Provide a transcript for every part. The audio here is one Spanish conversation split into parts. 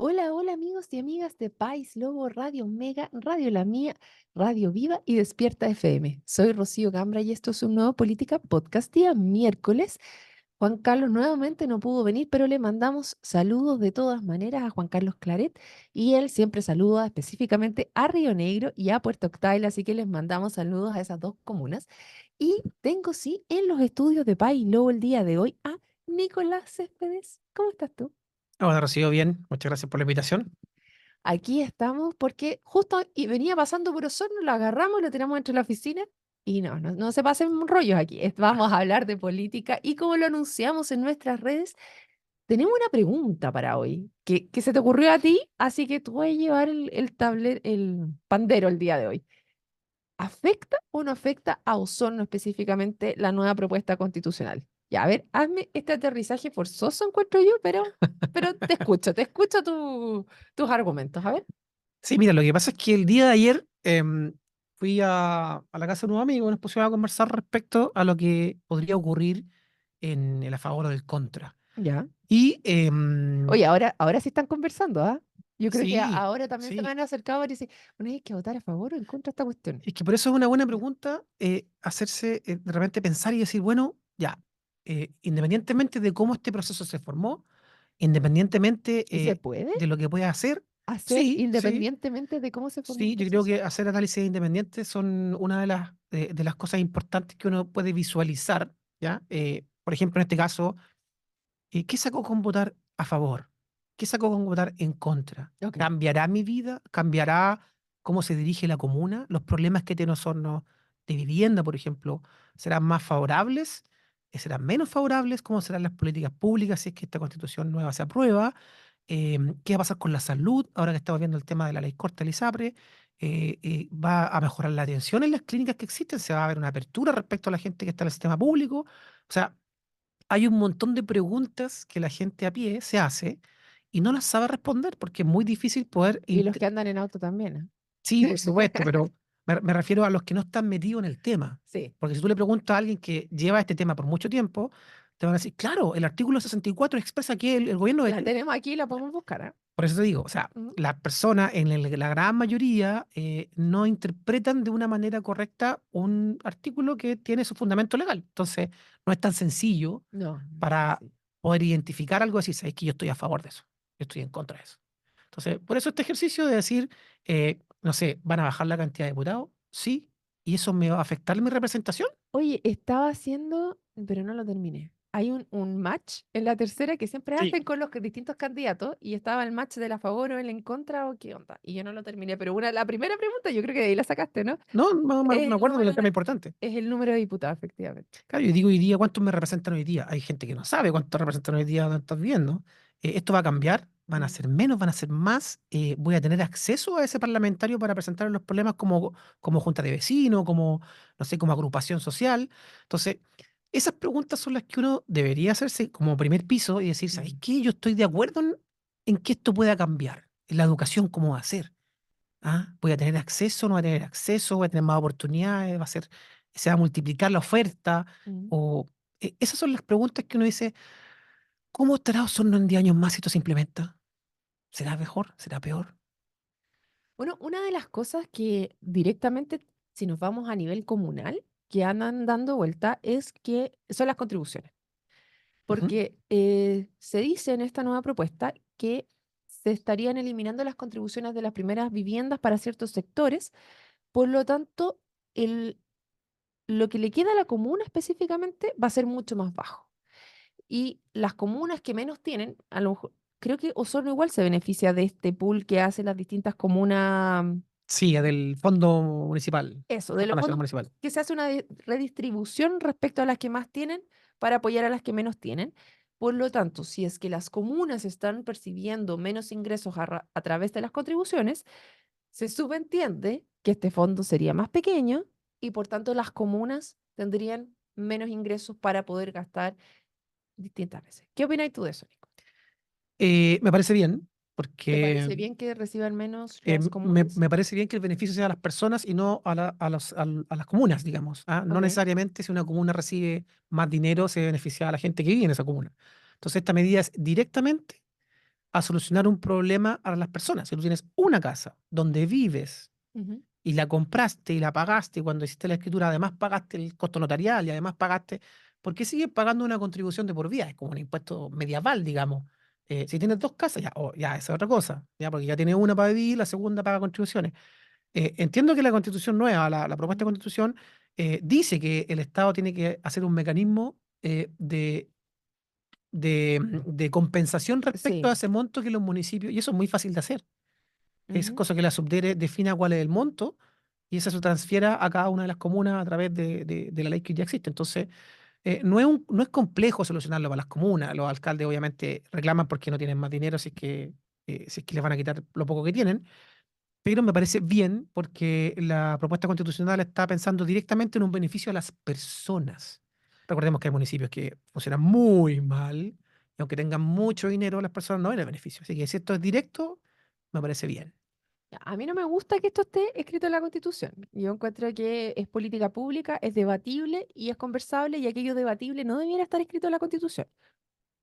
Hola, hola amigos y amigas de País Lobo, Radio Mega, Radio La Mía, Radio Viva y Despierta FM. Soy Rocío Gambra y esto es un nuevo Política Podcast día miércoles. Juan Carlos nuevamente no pudo venir, pero le mandamos saludos de todas maneras a Juan Carlos Claret y él siempre saluda específicamente a Río Negro y a Puerto Octay, así que les mandamos saludos a esas dos comunas. Y tengo sí en los estudios de País Lobo el día de hoy a Nicolás Céspedes. ¿Cómo estás tú? Hola, Rocío, bien. Muchas gracias por la invitación. Aquí estamos porque justo y venía pasando por Osorno, lo agarramos, lo tiramos dentro de la oficina y no se pasen rollos aquí. Vamos a hablar de política y como lo anunciamos en nuestras redes, tenemos una pregunta para hoy que se te ocurrió a ti, así que tú vas a llevar el pandero el día de hoy. ¿Afecta o no afecta a Osorno específicamente la nueva propuesta constitucional? Ya, a ver, hazme este aterrizaje forzoso, encuentro yo, pero te escucho tus argumentos. A ver. Sí, mira, lo que pasa es que el día de ayer fui a la casa de un amigo y nos pusimos a conversar respecto a lo que podría ocurrir en el a favor o del contra. Ya. Y Oye, ahora sí están conversando, ¿ah? Yo creo que sí, ahora también se me sí, han acercado y dicen, bueno, hay que votar a favor o en contra de esta cuestión. es que por eso es una buena Ya. pregunta hacerse, de repente pensar y decir, bueno, ya, independientemente de cómo este proceso se formó, independientemente ¿Y se puede de lo que pueda hacer, hacer sí, sí. independientemente de cómo se formó el Sí, yo creo proceso? que hacer análisis independientes son una de las cosas importantes que uno puede visualizar, ¿ya? Por ejemplo, en este caso, ¿qué sacó con votar a favor? ¿Qué sacó con votar en contra? Ok. ¿Cambiará mi vida? ¿Cambiará cómo se dirige la comuna? ¿Los problemas que tiene Osorno de vivienda, por ejemplo, serán más favorables? ¿Serán menos favorables? ¿Cómo serán las políticas públicas si es que esta constitución nueva se aprueba? ¿Qué va a pasar con la salud? Ahora que estamos viendo el tema de la ley corta del ISAPRE, ¿va a mejorar la atención en las clínicas que existen? ¿Se va a ver una apertura respecto a la gente que está en el sistema público? O sea, hay un montón de preguntas que la gente a pie se hace y no las sabe responder porque es muy difícil poder... Y los que andan en auto también, Sí, por ¿eh? supuesto, pero me refiero a los que no están metidos en el tema. Sí, Porque si tú le preguntas a alguien que lleva este tema por mucho tiempo, te van a decir, claro, el artículo 64 expresa que el gobierno la debe... tenemos aquí, la podemos buscar, ¿ah? Por eso te digo, o sea, Ujú. las personas, la gran mayoría, no interpretan de una manera correcta un artículo que tiene su fundamento legal. Entonces, no es tan sencillo No es para sencillo. poder identificar algo y decir, sabes que yo estoy a favor de eso, yo estoy en contra de eso. Entonces, por eso este ejercicio de decir, no sé, ¿van a bajar la cantidad de diputados? Sí, y eso me va a afectar mi representación. Oye, estaba haciendo, pero no lo terminé. Hay un match en la tercera que siempre Sí. hacen con los distintos candidatos y estaba el match del a favor o el en contra o qué onda. Y yo no lo terminé, pero la primera pregunta yo creo que de ahí la sacaste, ¿no? No, no Es me el acuerdo, pero el número tema de, es importante. es el número de diputados, efectivamente. Claro, yo digo hoy día, ¿cuántos me representan hoy día? Hay gente que no sabe cuántos representan hoy día donde estás viendo. Esto va a cambiar, van a Mm. ser menos, van a ser más. Voy a tener acceso a ese parlamentario para presentar los problemas como junta de vecinos, como, no sé, como agrupación social. Entonces, esas preguntas son las que uno debería hacerse como primer piso y decir, ¿sabes Mm. qué? Yo estoy de acuerdo en que esto pueda cambiar. En la educación, ¿cómo va a ser? ¿Ah? ¿Voy a tener acceso? ¿No voy a tener acceso? ¿Voy a tener más oportunidades? ¿Se va a multiplicar la oferta? Mm. O, esas son las preguntas que uno dice, ¿cómo estará Osorno en 10 años más si esto se implementa? ¿Será mejor? ¿Será peor? Bueno, una de las cosas que directamente, si nos vamos a nivel comunal, que andan dando vuelta es que son las contribuciones. Ujú. Porque se dice en esta nueva propuesta que se estarían eliminando las contribuciones de las primeras viviendas para ciertos sectores, por lo tanto, el, lo que le queda a la comuna específicamente va a ser mucho más bajo. Y las comunas que menos tienen, a lo mejor, creo que Osorno igual se beneficia de este pool que hacen las distintas comunas, Sí, del Fondo Municipal, eso, de Fondo los Nacional fondos, Municipal. que se hace una redistribución respecto a las que más tienen para apoyar a las que menos tienen. Por lo tanto, si es que las comunas están percibiendo menos ingresos a través de las contribuciones, se subentiende que este fondo sería más pequeño y por tanto las comunas tendrían menos ingresos para poder gastar distintas veces. ¿Qué opinas tú de eso, Nico? Me parece bien, ¿Te porque parece bien que reciban menos las comunas? me parece bien que el beneficio sea a las personas y no a las comunas, digamos. ¿Ah? No Ok. necesariamente si una comuna recibe más dinero se beneficia a la gente que vive en esa comuna. Entonces, esta medida es directamente a solucionar un problema a las personas. Si tú tienes una casa donde vives Ujú. y la compraste y la pagaste y cuando hiciste la escritura además pagaste el costo notarial y además pagaste, ¿por qué sigues pagando una contribución de por vida? Es como un impuesto medieval, digamos. Si tienes dos casas, ya, ya esa es otra cosa, ya, porque ya tienes una para vivir, la segunda paga contribuciones. Entiendo que la constitución nueva, la propuesta de constitución, dice que el Estado tiene que hacer un mecanismo de compensación respecto a Sí. ese monto que los municipios, y eso es muy fácil de hacer. Es Ujú. cosa que la subdere defina cuál es el monto y eso se transfiera a cada una de las comunas a través de la ley que ya existe. Entonces, no es complejo solucionarlo para las comunas. Los alcaldes obviamente reclaman porque no tienen más dinero si es que les van a quitar lo poco que tienen, pero me parece bien porque la propuesta constitucional está pensando directamente en un beneficio a las personas. Recordemos que hay municipios que funcionan muy mal y aunque tengan mucho dinero, las personas no ven el beneficio. Así que si esto es directo, me parece bien. A mí no me gusta que esto esté escrito en la Constitución. Yo encuentro que es política pública, es debatible y es conversable y aquello debatible no debiera estar escrito en la Constitución.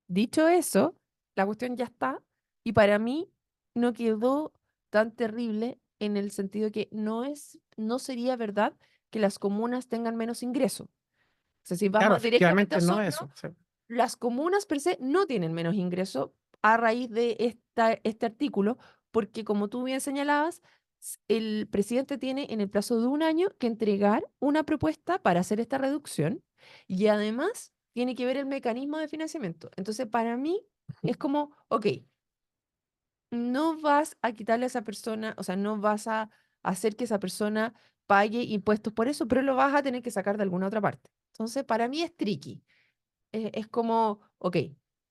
Dicho eso, la cuestión ya está y para mí no quedó tan terrible en el sentido que no sería verdad que las comunas tengan menos ingreso. O sea, si Claro, vamos directamente a efectivamente no eso, es no, eso. Sí. las comunas per se no tienen menos ingreso a raíz de este artículo, porque como tú bien señalabas, el presidente tiene en el plazo de un año que entregar una propuesta para hacer esta reducción y además tiene que ver el mecanismo de financiamiento. Entonces, para mí es como, ok, no vas a quitarle a esa persona, o sea, no vas a hacer que esa persona pague impuestos por eso, pero lo vas a tener que sacar de alguna otra parte. Entonces, para mí es tricky. Es como, ok,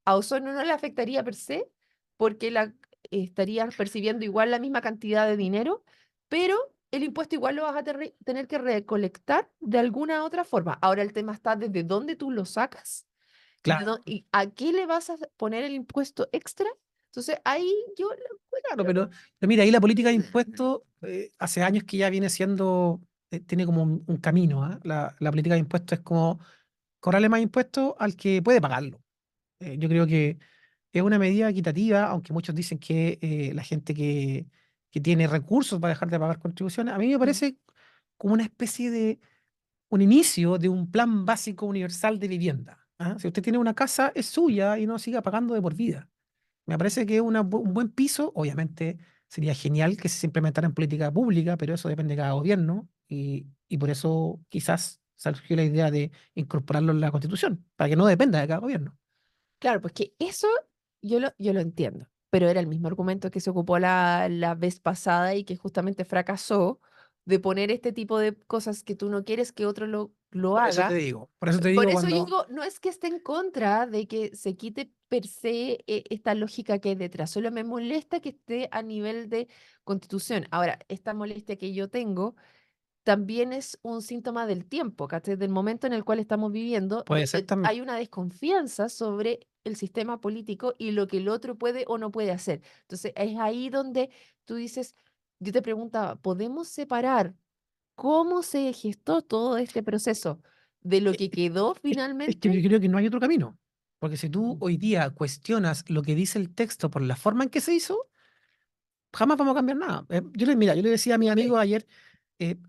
a Osorno no le afectaría per se, porque estaría percibiendo igual la misma cantidad de dinero, pero el impuesto igual lo vas a tener que recolectar de alguna otra forma. Ahora el tema está desde dónde tú lo sacas Claro, y a qué le vas a poner el impuesto extra. Entonces ahí yo lo claro, encuentro. pero mira, ahí la política de impuestos hace años que ya viene siendo, tiene como un camino, ¿ah? La política de impuestos es como cobrarle más impuestos al que puede pagarlo. Yo creo que es una medida equitativa, aunque muchos dicen que la gente que tiene recursos va a dejar de pagar contribuciones. A mí me Mm. parece como una especie de un inicio de un plan básico universal de vivienda. ¿Ah? Si usted tiene una casa, es suya y no siga pagando de por vida. Me parece que es un buen piso. Obviamente sería genial que se implementara en política pública, pero eso depende de cada gobierno y por eso quizás surgió la idea de incorporarlo en la Constitución, para que no dependa de cada gobierno. Claro, pues que eso yo lo entiendo, pero era el mismo argumento que se ocupó la vez pasada y que justamente fracasó de poner este tipo de cosas que tú no quieres que otro lo haga. Por eso te Por digo eso yo cuando... digo, no es que esté en contra de que se quite per se esta lógica que hay detrás, solo me molesta que esté a nivel de constitución. Ahora, esta molestia que yo tengo también es un síntoma del tiempo, ¿cachai? Del momento en el cual estamos viviendo, Puede ser donde también. hay una desconfianza sobre el sistema político y lo que el otro puede o no puede hacer. Entonces, es ahí donde tú dices, yo te preguntaba, ¿podemos separar cómo se gestó todo este proceso de lo Eh, que quedó Es que yo finalmente? creo que no hay otro camino. Porque si tú Mm. hoy día cuestionas lo que dice el texto por la forma en que se hizo, jamás vamos a cambiar nada. Mira, yo le decía a mi Ok. amigo ayer,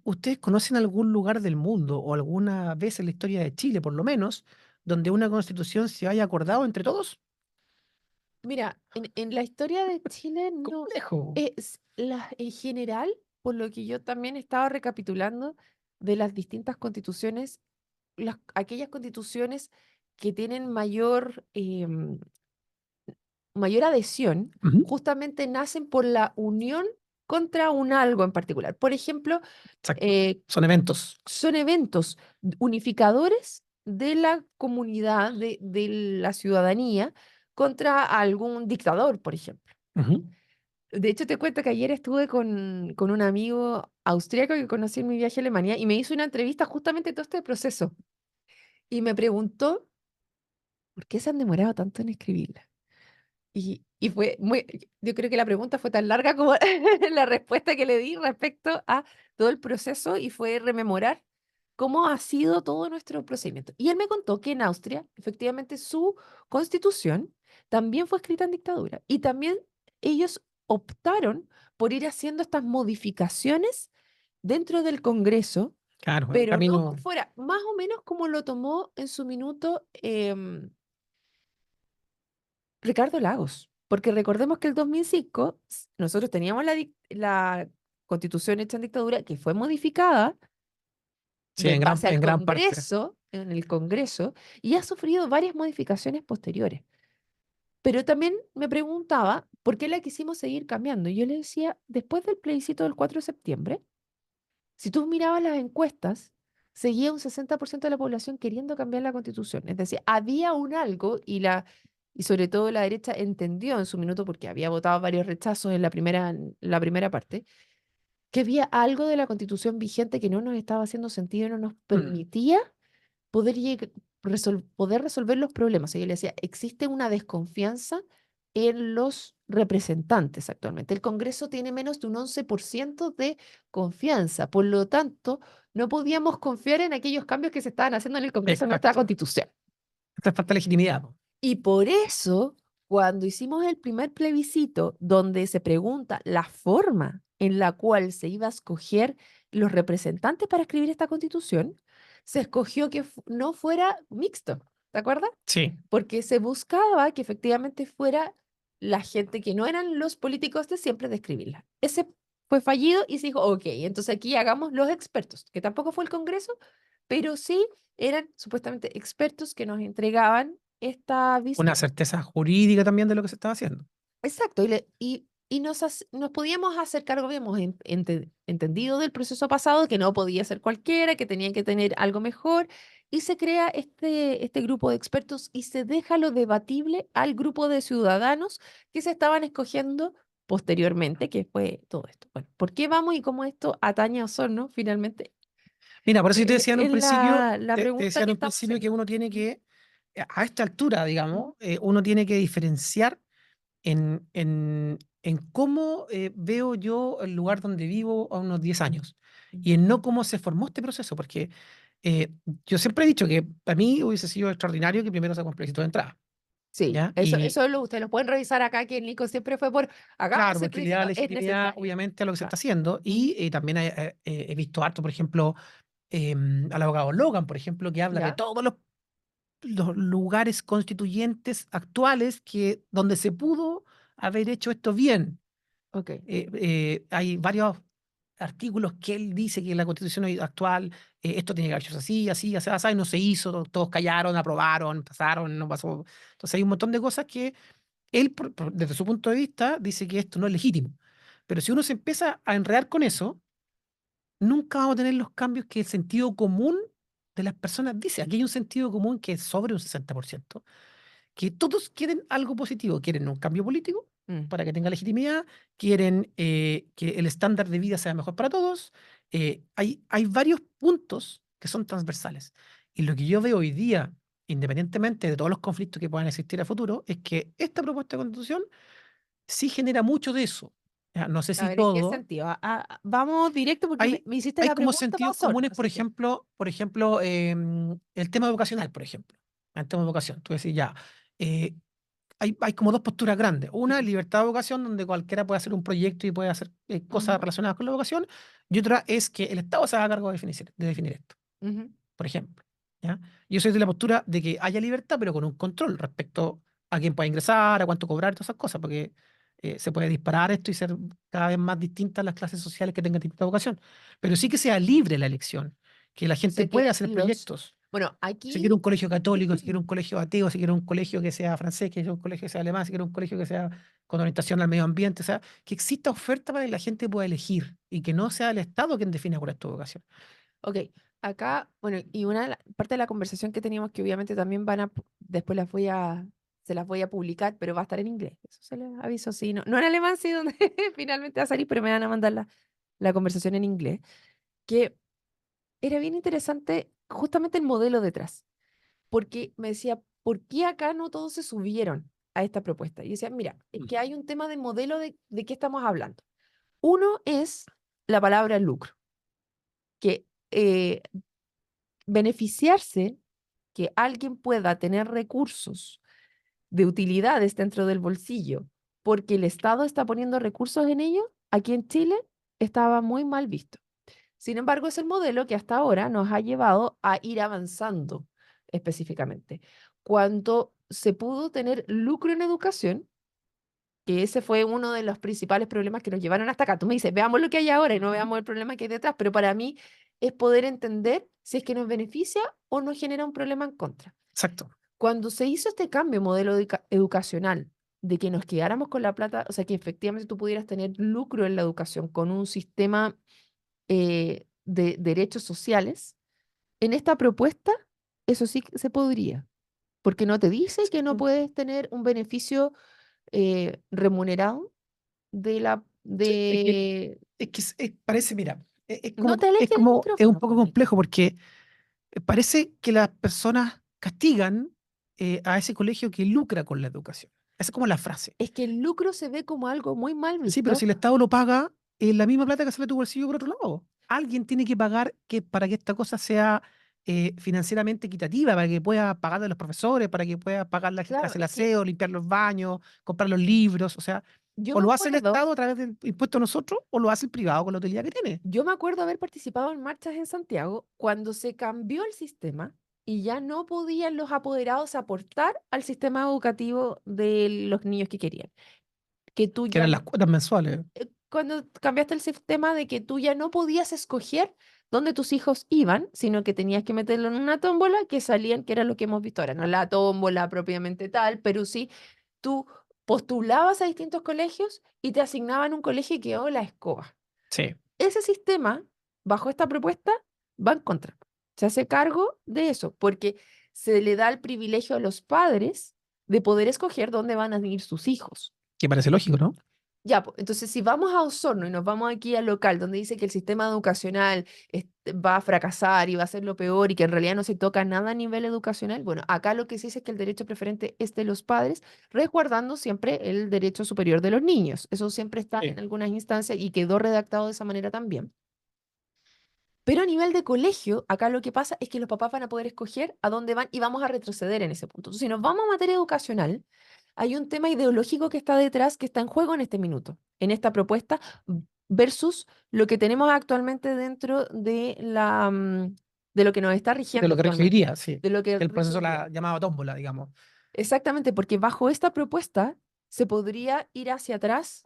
¿ustedes conocen algún lugar del mundo o alguna vez en la historia de Chile, por lo menos, donde una constitución se haya acordado entre todos? Mira, en la historia de Chile no Complejo. es en general, por lo que yo también estaba recapitulando de las distintas constituciones, aquellas constituciones que tienen mayor adhesión, Ujú. justamente nacen por la unión contra un algo en particular. Por ejemplo, Exacto. eh, Son eventos. son eventos unificadores de la comunidad, de la ciudadanía, contra algún dictador, por ejemplo. Ujú. De hecho, te cuento que ayer estuve con un amigo austríaco que conocí en mi viaje a Alemania y me hizo una entrevista justamente de todo este proceso. Y me preguntó, ¿por qué se han demorado tanto en escribirla? Y fue muy, yo creo que la pregunta fue tan larga como la respuesta que le di respecto a todo el proceso y fue rememorar cómo ha sido todo nuestro procedimiento. Y él me contó que en Austria, efectivamente, su constitución también fue escrita en dictadura. Y también ellos optaron por ir haciendo estas modificaciones dentro del Congreso, Claro, el pero no camino, fuera más o menos como lo tomó en su minuto Ricardo Lagos. Porque recordemos que el 2005 nosotros teníamos la constitución hecha en dictadura que fue modificada sí, en base al en gran parte. Congreso, en el Congreso, y ha sufrido varias modificaciones posteriores. Pero también me preguntaba por qué la quisimos seguir cambiando. Y yo le decía, después del plebiscito del 4 de septiembre, si tú mirabas las encuestas, seguía un 60% de la población queriendo cambiar la constitución. Es decir, había un algo y sobre todo la derecha entendió en su minuto, porque había votado varios rechazos en la primera parte, que había algo de la constitución vigente que no nos estaba haciendo sentido y no nos Mm, permitía poder resolver los problemas. Y yo le decía, existe una desconfianza en los representantes actualmente. El Congreso tiene menos de un 11% de confianza. Por lo tanto, no podíamos confiar en aquellos cambios que se estaban haciendo en el Congreso de nuestra exacto. Constitución. Esta es falta de legitimidad, po. Y por eso, cuando hicimos el primer plebiscito, donde se pregunta la forma en la cual se iba a escoger los representantes para escribir esta constitución, se escogió que no fuera mixto, ¿te acuerdas? Sí, Porque se buscaba que efectivamente fuera la gente que no eran los políticos de siempre de escribirla. Ese fue fallido y se dijo, ok, entonces aquí hagamos los expertos, que tampoco fue el Congreso, pero sí eran supuestamente expertos que nos entregaban esta una visión. certeza jurídica también de lo que se estaba haciendo. Exacto, y nos podíamos hacer cargo, habíamos entendido del proceso pasado que no podía ser cualquiera, que tenían que tener algo mejor, y se crea este grupo de expertos y se deja lo debatible al grupo de ciudadanos que se estaban escogiendo posteriormente, que fue todo esto. Bueno, ¿por qué vamos y cómo esto atañe a Osorno finalmente? Mira, por eso yo te decía en un Es principio, la te pregunta decía en que un estamos principio que haciendo. uno tiene que, a esta altura, Ujú, digamos, uno tiene que diferenciar en cómo veo yo el lugar donde vivo a unos 10 años ujú. y en no cómo se formó este proceso, porque eh, yo siempre he dicho que para mí hubiese sido extraordinario que primero se plebiscito de entrada, Sí, ¿ya? Y eso ustedes lo pueden revisar acá, que el Nico siempre fue por, hagamos claro, el porque le da plebiscito, es legitimidad necesario. obviamente a lo que se está Ah, haciendo y ujú, también he visto harto, por ejemplo, al abogado Logan, por ejemplo, que habla de ya, todos los lugares constituyentes actuales donde se pudo haber hecho esto bien. ok. Hay varios artículos que él dice que la constitución actual, esto tiene que haber hecho así, así, así, así, y no se hizo, todos callaron, aprobaron, pasaron, no pasó. Entonces hay un montón de cosas que él, desde su punto de vista, dice que esto no es legítimo. Pero si uno se empieza a enredar con eso, nunca vamos a tener los cambios que el sentido común de las personas dice. Aquí hay un sentido común que es sobre un 60%, que todos quieren algo positivo, quieren un cambio político Mm, para que tenga legitimidad, quieren que el estándar de vida sea mejor para todos. Hay varios puntos que son transversales. Y lo que yo veo hoy día, independientemente de todos los conflictos que puedan existir a futuro, es que esta propuesta de constitución sí genera mucho de eso. Ya, no sé a si ver, ¿en qué todo. sentido? Vamos directo porque Hay, me hiciste hay la como pregunta para sentidos Osorno, comunes, así que. por ejemplo, el tema educacional, por ejemplo. El tema de educación. Tú decís, ya, eh, hay como dos posturas grandes. Una, Ujú, libertad de educación, donde cualquiera puede hacer un proyecto y puede hacer cosas ujú, relacionadas con la educación. Y otra es que el Estado se haga cargo de definir esto, ujú. por ejemplo. ¿Ya? Yo soy de la postura de que haya libertad, pero con un control respecto a quién puede ingresar, a cuánto cobrar, todas esas cosas, porque se puede disparar esto y ser cada vez más distintas las clases sociales que tengan distinta educación. Pero sí que sea libre la elección, que la O gente sea que pueda hacer los. proyectos. Bueno, Si quiere un aquí. colegio católico, si quiere un colegio ateo, si quiere un colegio que sea francés, que quiere un colegio que sea alemán, si quiere un colegio que sea con orientación al medio ambiente, o sea, que exista oferta para que la gente pueda elegir y que no sea el Estado quien defina cuál es tu educación. Ok, acá, bueno, y una parte de la conversación que teníamos que obviamente también después se las voy a publicar, pero va a estar en inglés. Eso se les aviso, sí, no en alemán, sí, donde finalmente va a salir, pero me van a mandar la conversación en inglés, que era bien interesante justamente el modelo detrás, porque me decía, ¿por qué acá no todos se subieron a esta propuesta? Y decía, mira, es que hay un tema de modelo de qué estamos hablando. Uno es la palabra lucro, que beneficiarse, que alguien pueda tener recursos de utilidades dentro del bolsillo, porque el Estado está poniendo recursos en ello, aquí en Chile estaba muy mal visto. Sin embargo, es el modelo que hasta ahora nos ha llevado a ir avanzando específicamente. Cuando se pudo tener lucro en educación, que ese fue uno de los principales problemas que nos llevaron hasta acá. Tú me dices, veamos lo que hay ahora y no veamos el problema que hay detrás, pero para mí es poder entender si es que nos beneficia o nos genera un problema en contra. Exacto. Cuando se hizo este cambio de modelo educacional, de que nos quedáramos con la plata, o sea, que efectivamente tú pudieras tener lucro en la educación con un sistema de derechos sociales, en esta propuesta, eso sí que se podría, porque no te dice que no puedes tener un beneficio remunerado de la, Sí, de... parece, mira, No te alejes del es un micrófono, poco por mí. complejo porque parece que las personas castigan a ese colegio que lucra con la educación. Esa es como la frase. Es que el lucro se ve como algo muy mal Sí, pero visto. si el Estado lo paga, es la misma plata que sale de tu bolsillo por otro lado. Alguien tiene que pagar para que esta cosa sea financieramente equitativa, para que pueda pagar a los profesores, para que pueda pagar la gente que Claro, hace el es que aseo, limpiar los baños, comprar los libros. O sea, yo o me lo hace el acuerdo, Estado a través del impuesto a nosotros, o lo hace el privado con la utilidad que tiene. yo me acuerdo haber participado en marchas en Santiago cuando se cambió el sistema y ya no podían los apoderados aportar al sistema educativo de los niños que querían. Que tú Que ya eran las cuotas mensuales. cuando cambiaste el sistema de que tú ya no podías escoger dónde tus hijos iban, sino que tenías que meterlo en una tómbola que salían, que era lo que hemos visto ahora, no la tómbola propiamente tal, pero sí tú postulabas a distintos colegios y te asignaban un colegio y quedó la escoba. Sí, Ese sistema, bajo esta propuesta, va en contra. Se hace cargo de eso, porque se le da el privilegio a los padres de poder escoger dónde van a ir sus hijos. que parece lógico, ¿no? Ya, pues, entonces si vamos a Osorno y nos vamos aquí al local donde dice que el sistema educacional va a fracasar y va a ser lo peor y que en realidad no se toca nada a nivel educacional, bueno, acá lo que se dice es que el derecho preferente es de los padres, resguardando siempre el derecho superior de los niños. Eso siempre está en Sí. algunas instancias y quedó redactado de esa manera también. Pero a nivel de colegio, acá lo que pasa es que los papás van a poder escoger a dónde van y vamos a retroceder en ese punto. Entonces, si nos vamos a materia educacional, hay un tema ideológico que está detrás, que está en juego en este minuto, en esta propuesta, versus lo que tenemos actualmente dentro de de lo que nos está De rigiendo lo que actualmente, requeriría, sí. de lo que El rige proceso hoy día. la llamaba tómbola, digamos. Exactamente, porque bajo esta propuesta se podría ir hacia atrás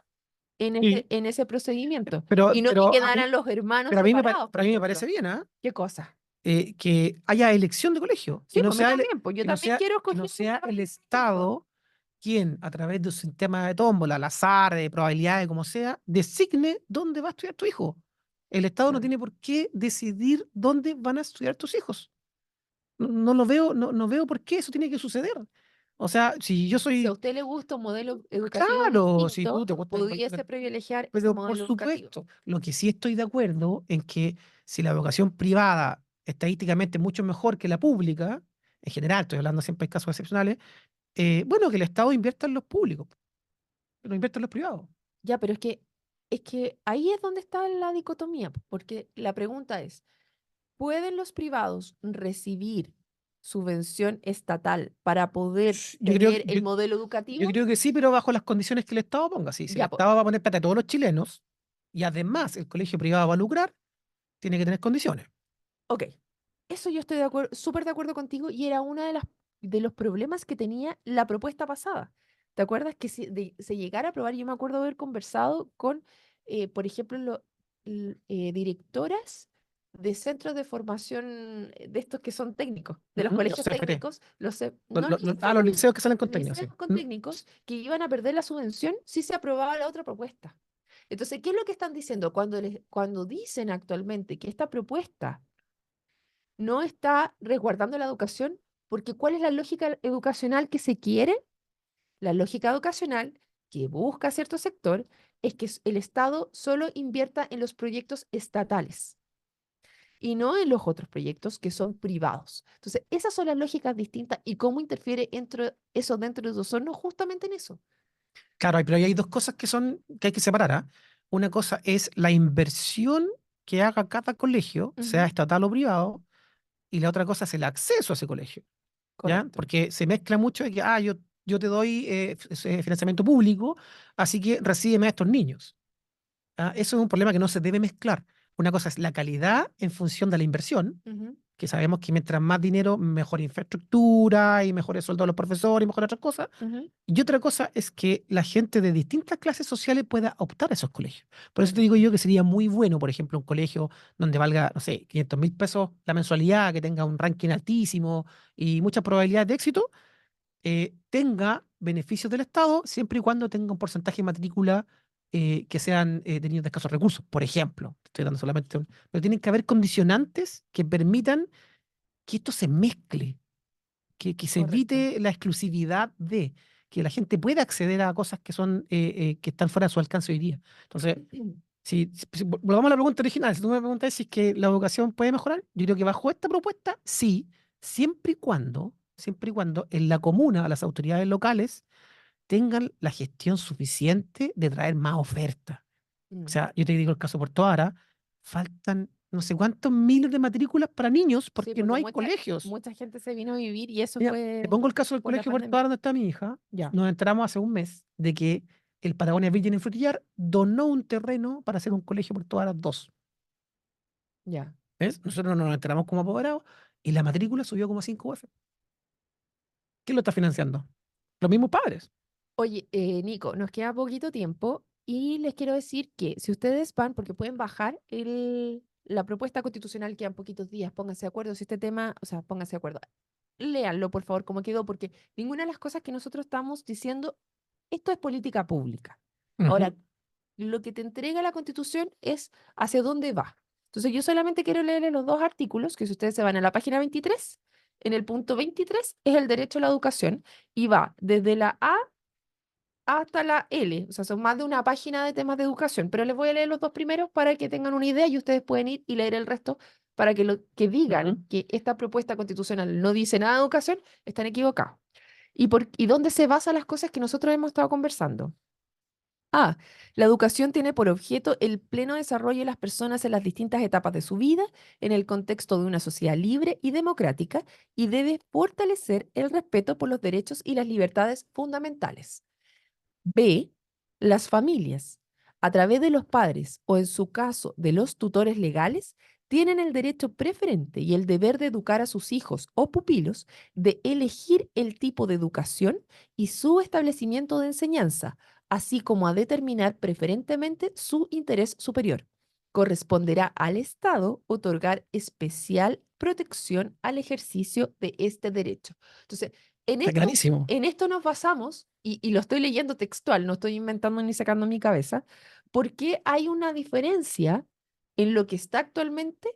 Sí. en ese procedimiento Pero, y no y pero a mí, quedaran los hermanos pero separados, pero por a mí me parece ejemplo. bien, ¿ah? ¿Qué cosa? Que haya elección de colegio, Sí, pues a mí también, pues yo también quiero que no escoger dónde sea van el mis hijos. Estado quien, a través de un sistema de tómbola, al azar, de probabilidades, como sea, designe dónde va a estudiar tu hijo. El Estado no Claro. tiene por qué decidir dónde van a estudiar tus hijos. No lo veo, no veo por qué eso tiene que suceder. O sea, si yo Si a soy, usted le gusta un modelo educativo claro, si tú distinto, te gusta el pudiese privilegiar ese pero por modelo educativo. supuesto, lo que sí estoy de acuerdo en que si la educación privada estadísticamente es mucho mejor que la pública, en general, estoy hablando siempre de casos excepcionales, bueno, que el Estado invierta en los públicos, que no invierta en los privados. Ya, pero es que ahí es donde está la dicotomía, porque la pregunta es, ¿pueden los privados recibir subvención estatal para poder Yo creo, tener el modelo yo educativo? creo que sí, pero bajo las condiciones que el Estado ponga. Sí, si el Ya, pues, Estado va a poner plata a todos los chilenos y además el colegio privado va a lucrar, tiene que tener condiciones. ok. Eso yo estoy de acuerdo, súper de acuerdo contigo y era una de de los problemas que tenía la propuesta pasada. ¿Te acuerdas que si se llegara a aprobar, yo me acuerdo haber conversado con, por ejemplo, directoras de centros de formación de estos que son técnicos, de los Ujú, los colegios CFT. técnicos, no los Los CFT, liceos que salen con técnicos, sí. liceos con técnicos que iban a perder la subvención si se aprobaba la otra propuesta. Entonces, ¿qué es lo que están diciendo? Cuando dicen actualmente que esta propuesta no está resguardando la educación, porque ¿cuál es la lógica educacional que se quiere? La lógica educacional que busca cierto sector es que el Estado solo invierta en los proyectos estatales y no en los otros proyectos que son privados. Entonces, esas son las lógicas distintas y cómo interfiere eso dentro de Osorno justamente en eso. Claro, pero ahí hay dos cosas que hay que separar, ¿ah? Una cosa es la inversión que haga cada colegio, sea Ujú. estatal o privado, y la otra cosa es el acceso a ese colegio, ¿ya? Correcto. Porque se mezcla mucho de que, yo yo te doy financiamiento público, así que recíbeme a estos niños. ¿Ah? Eso es un problema que no se debe mezclar. Una cosa es la calidad en función de la inversión, Ujú, que sabemos que mientras más dinero, mejor infraestructura y mejores sueldos de los profesores y mejor otras cosas. ujú, Y otra cosa es que la gente de distintas clases sociales pueda optar a esos colegios. Por eso te digo correcto. yo que sería muy bueno, por ejemplo, un colegio donde valga, no sé, 500.000 pesos la mensualidad, que tenga un ranking altísimo y muchas probabilidades de éxito, tenga beneficios del Estado siempre y cuando tenga un porcentaje de matrícula que sean de niños de escasos recursos, por ejemplo. Estoy dando solamente un... Pero tienen que haber condicionantes que permitan que esto se mezcle, que se Correcto. evite la exclusividad de que la gente pueda acceder a cosas que son que están fuera de su alcance hoy día. Entonces, si volvamos a la pregunta original, si tú me preguntas si es que la educación puede mejorar, yo creo que bajo esta propuesta, sí, siempre y cuando en la comuna, las autoridades locales tengan la gestión suficiente de traer más oferta. O Mm. sea, yo te digo el caso de Puerto Ara, faltan no sé cuántos miles de matrículas para niños Sí, porque no porque hay colegios. mucha gente se vino a vivir y eso Mira, te fue pongo el caso del por la colegio Puerto pandemia. Ara donde está mi hija. Ya, Nos enteramos hace un mes de que el Patagonia Virgen en Frutillar donó un terreno para hacer un colegio Puerto Ara 2. ya. ¿Ves? Nosotros nos enteramos como apoderados y la matrícula subió como 5 UF. ¿Quién lo está financiando? Los mismos padres. Oye, Nico, nos queda poquito tiempo y les quiero decir que si ustedes van, porque pueden bajar la propuesta constitucional, quedan poquitos días, pónganse de acuerdo si este tema, o sea, pónganse de acuerdo. Léanlo, por favor, cómo quedó, porque ninguna de las cosas que nosotros estamos diciendo, esto es política pública. Ujú, Ahora, lo que te entrega la Constitución es hacia dónde va. Entonces, yo solamente quiero leerle los dos artículos, que si ustedes se van a la página 23, en el punto 23 es el derecho a la educación y va desde la A hasta la L, o sea, son más de una página de temas de educación, pero les voy a leer los dos primeros para que tengan una idea y ustedes pueden ir y leer el resto para que, que ujú. digan que esta propuesta constitucional no dice nada de educación, están equivocados. ¿Y dónde se basan las cosas que nosotros hemos estado conversando? A. La educación tiene por objeto el pleno desarrollo de las personas en las distintas etapas de su vida, en el contexto de una sociedad libre y democrática, y debe fortalecer el respeto por los derechos y las libertades fundamentales. B. Las familias, a través de los padres o en su caso de los tutores legales, tienen el derecho preferente y el deber de educar a sus hijos o pupilos, de elegir el tipo de educación y su establecimiento de enseñanza, así como a determinar preferentemente su interés superior. Corresponderá al Estado otorgar especial protección al ejercicio de este derecho. Entonces, Está clarísimo. en esto nos basamos, y lo estoy leyendo textual, no estoy inventando ni sacando mi cabeza, porque hay una diferencia en lo que está actualmente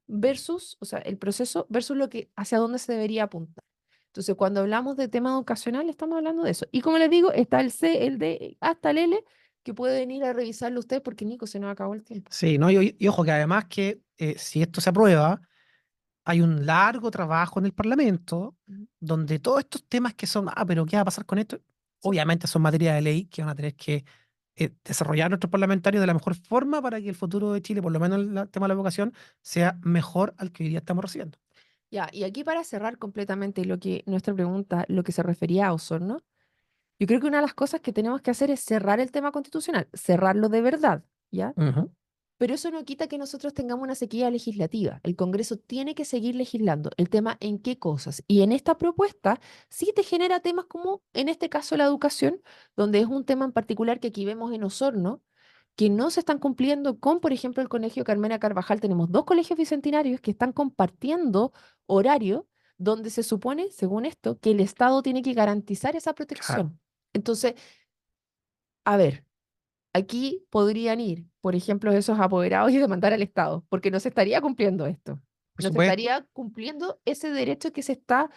versus, o sea, el proceso versus lo que, hacia dónde se debería apuntar. Entonces, cuando hablamos de tema educacional, estamos hablando de eso. Y como les digo, está el C, el D, hasta el L, que pueden ir a revisarlo ustedes porque, Nico, se nos acabó el tiempo. Sí, ¿no? Y ojo que además que si esto se aprueba, hay un largo trabajo en el Parlamento Ujú. donde todos estos temas que son, pero ¿qué va a pasar con esto? Sí, Obviamente son materia de ley que van a tener que desarrollar nuestros parlamentarios de la mejor forma para que el futuro de Chile, por lo menos el tema de la educación, sea mejor al que hoy día estamos recibiendo. ya, y aquí para cerrar completamente lo que nuestra pregunta, lo que se refería a Osorno, yo creo que una de las cosas que tenemos que hacer es cerrar el tema constitucional, cerrarlo de verdad, ¿ya? Ujú. Pero eso no quita que nosotros tengamos una sequía legislativa. El Congreso tiene que seguir legislando. El tema en qué cosas. Y en esta propuesta sí te genera temas como, en este caso, la educación, donde es un tema en particular que aquí vemos en Osorno, que no se están cumpliendo con, por ejemplo, el Colegio Carmena Carvajal. Tenemos dos colegios bicentenarios que están compartiendo horario donde se supone, según esto, que el Estado tiene que garantizar esa Claro, protección. Entonces, a ver. Aquí podrían ir, por ejemplo, esos apoderados y demandar al Estado, porque no se estaría cumpliendo esto. por No se supuesto. estaría cumpliendo ese derecho que se está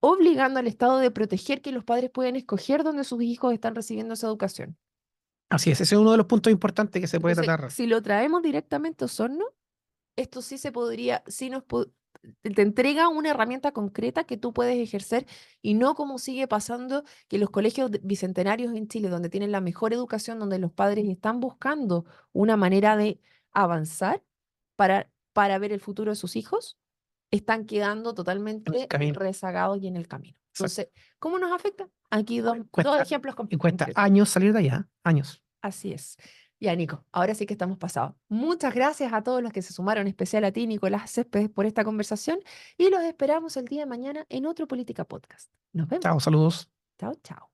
obligando al Estado de proteger que los padres pueden escoger dónde sus hijos están recibiendo esa educación. Así es, ese es uno de los puntos importantes que se puede Entonces, tratar. si lo traemos directamente a Osorno, esto sí se podría, te entrega una herramienta concreta que tú puedes ejercer y no como sigue pasando que los colegios bicentenarios en Chile, donde tienen la mejor educación, donde los padres están buscando una manera de avanzar para ver el futuro de sus hijos, están quedando en el totalmente camino. rezagados y en el camino. Exacto. Entonces, ¿cómo nos afecta? Aquí dos Cuesta, ejemplos y cuesta concretos. años salir de allá, años. Así es. Ya, Nico, ahora sí que estamos pasados. Muchas gracias a todos los que se sumaron, en especial a ti, Nicolás Céspedes, por esta conversación y los esperamos el día de mañana en otro Política Podcast. Nos Chao, vemos. saludos. Chao, chao.